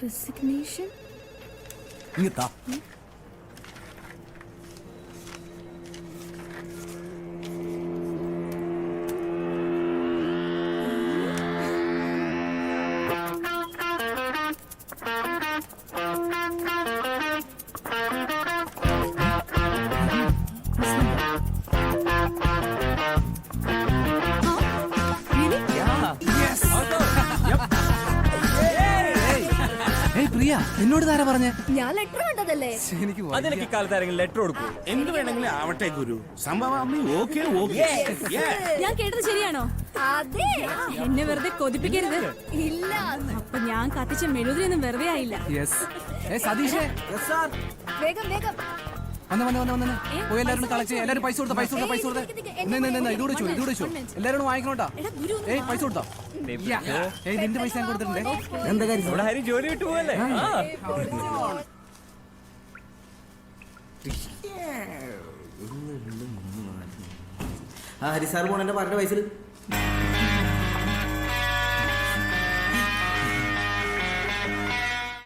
Resignation? ഇങ്ങത്താ പ്രിയ എന്നോട് താരാ പറഞ്ഞേ ഞാൻ ലെറ്റർ കണ്ടതല്ലേ. എനിക്ക് അതിനൊക്കെ കാലത്ത് ആരെങ്കിലും ലെറ്റർ കൊടുക്കൂ? എന്ത് വേണമെങ്കിലും ആവട്ടെ ഗുരു. സംഭവം ഓക്കെ ഓക്കെ. ഞാൻ കേട്ടത് ശരിയാണോ? അതെ. എന്നെ വെറുതെ കൊതിപ്പിക്കരുത്. ഇല്ല. അപ്പൊ ഞാൻ കത്തിച്ച മെഴുകുതിരിയൊന്നും വെറുതെ ആയില്ല. സതീഷേ വേഗം വേഗം. വന്ന് പോയി എല്ലാവരും കളക്ട് ചെയ്യാം. എല്ലാവരും പൈസ കൊടുത്ത ഇതോടെ ചോ എല്ലാവരും വാങ്ങിക്കണോട്ടാ. പൈസ കൊടുത്തോ? നിന്റെ പൈസ ഞാൻ കൊടുത്തിട്ടുണ്ടേ. എന്താ കാര്യം? ഇവിടെ ഹരി ജോലി വിട്ടു പോവല്ലേ? ഹരി സാർ പോണെന്റെ പറഞ്ഞ പൈസ